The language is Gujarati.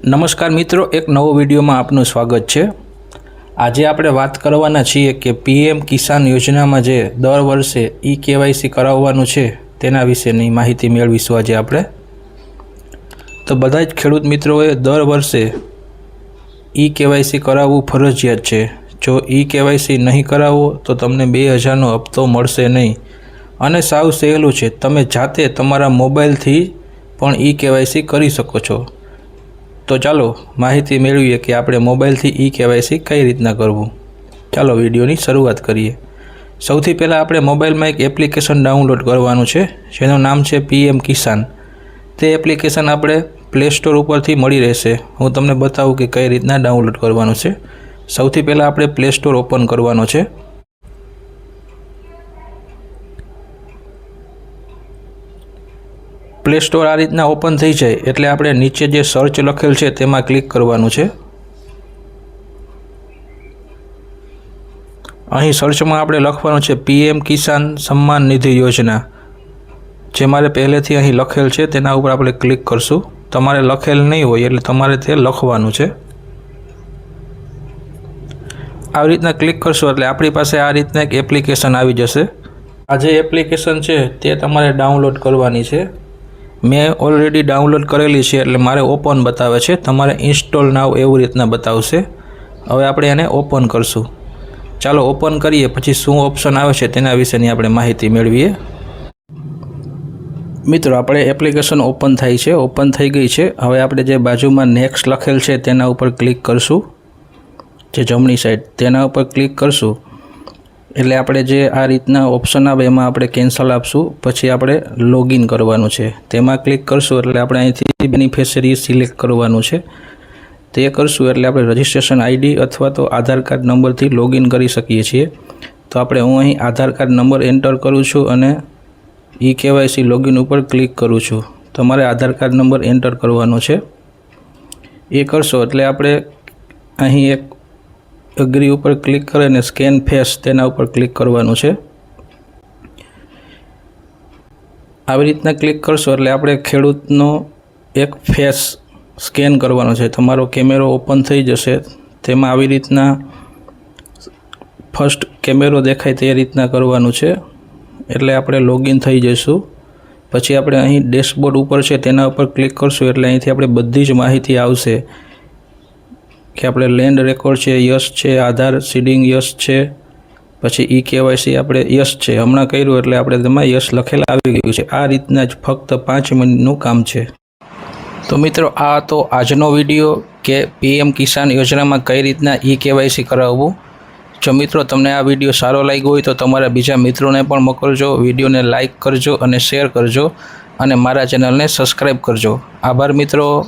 નમસ્કાર મિત્રો, એક નવો વિડીયોમાં આપનું સ્વાગત છે। આજે આપણે વાત કરવાના છીએ કે પીએમ કિસાન યોજનામાં જે દર વર્ષે કેવાયસી કરાવવાનું છે તેના વિશેની માહિતી મેળવીશું આજે આપણે। તો બધા જ ખેડૂત મિત્રોએ દર વર્ષે કેવાયસી કરાવવું ફરજિયાત છે। જો કેવાયસી નહીં કરાવો તો તમને 2000નો હપ્તો મળશે નહીં અને સાવ સહેલું છે, તમે જાતે તમારા મોબાઈલથી પણ કેવાયસી કરી શકો છો। તો ચાલો માહિતી મેળવીએ કે આપણે મોબાઈલથી કેવાયસી કઈ રીતના કરવું। ચાલો વિડીયોની શરૂઆત કરીએ। સૌથી પહેલાં આપણે મોબાઈલમાં એક એપ્લિકેશન ડાઉનલોડ કરવાનું છે જેનું નામ છે પીએમ કિસાન। તે એપ્લિકેશન આપણે પ્લે સ્ટોર ઉપરથી મળી રહેશે। હું તમને બતાવું કે કઈ રીતના ડાઉનલોડ કરવાનું છે। સૌથી પહેલાં આપણે પ્લે સ્ટોર ઓપન કરવાનો છે। પ્લે સ્ટોર આ રીતના ઓપન થઈ જાય એટલે આપણે નીચે જે સર્ચ લખેલ છે તેમાં ક્લિક કરવાનું છે। અહીં સર્ચમાં આપણે લખવાનું છે પીએમ કિસાન સન્માન નિધિ યોજના। જે મારે પહેલેથી અહીં લખેલ છે તેના ઉપર આપણે ક્લિક કરશું। તમારે લખેલ નહીં હોય એટલે તમારે તે લખવાનું છે। આવી રીતના ક્લિક કરશો એટલે આપણી પાસે આ રીતના એક એપ્લિકેશન આવી જશે। આ જે એપ્લિકેશન છે તે તમારે ડાઉનલોડ કરવાની છે। મેં ઓલરેડી ડાઉનલોડ કરેલી છે એટલે મારે ઓપન બતાવે છે, તમારે ઇન્સ્ટોલ નાવ એવું રીતના બતાવશે। હવે આપણે એને ઓપન કરશું। ચાલો ઓપન કરીએ, પછી શું ઓપ્શન આવે છે તેના વિશેની આપણે માહિતી મેળવીએ। મિત્રો, આપણે એપ્લિકેશન ઓપન થાય છે, ઓપન થઈ ગઈ છે। હવે આપણે જે બાજુમાં નેક્સ્ટ લખેલ છે તેના ઉપર ક્લિક કરશું। જે જમણી સાઈડ તેના ઉપર ક્લિક કરશું એટલે આપણે જે આ રીતના ઓપ્શન આવે એમાં આપણે કેન્સલ આપશું। પછી આપણે લોગિન કરવાનું છે, તેમાં ક્લિક કરશું એટલે આપણે અહીંથી બેનિફિશિયરી સિલેક્ટ કરવાનું છે। તે કરશું એટલે આપણે રજિસ્ટ્રેશન આઈડી અથવા તો આધાર કાર્ડ નંબરથી લોગિન કરી શકીએ છીએ। તો હું અહીં આધાર કાર્ડ નંબર એન્ટર કરું છું અને કેવાયસી લોગિન ઉપર ક્લિક કરું છું। તમારે આધાર કાર્ડ નંબર એન્ટર કરવાનો છે। એ કરશો એટલે આપણે અહીં એક એગ્રી ઉપર ક્લિક કરીને સ્કેન ફેસ તેના ઉપર ક્લિક કરવાનું છે। આવી રીતના ક્લિક કરશો એટલે આપણે ખેડૂતનો એક ફેસ સ્કેન કરવાનો છે। તમારો કેમેરો ઓપન થઈ જશે, તેમાં આવી રીતના ફર્સ્ટ કેમેરો દેખાય તે રીતના કરવાનું છે। એટલે આપણે લોગિન થઈ જઈશું। પછી આપણે અહીં ડેશબોર્ડ ઉપર છે તેના ઉપર ક્લિક કરશું એટલે અહીંથી આપણે બધી જ માહિતી આવશે કે આપણે લેન્ડ રેકોર્ડ છે યસ છે, આધાર સીડિંગ યસ છે, પછી કેવાયસી આપણે યસ છે હમણાં કર્યું એટલે આપણે તેમાં યસ લખેલા આવી ગયું છે। આ રીતના જ ફક્ત 5 મિનિટનું કામ છે। તો મિત્રો, આ તો આજનો વિડીયો કે પીએમ કિસાન યોજનામાં કઈ રીતના કેવાયસી કરાવવું। જો મિત્રો તમને આ વિડીયો સારો લાગ્યો હોય તો તમારા બીજા મિત્રોને પણ મોકલજો, વિડીયોને લાઇક કરજો અને શેર કરજો અને મારા ચેનલને સબસ્ક્રાઈબ કરજો। આભાર મિત્રો।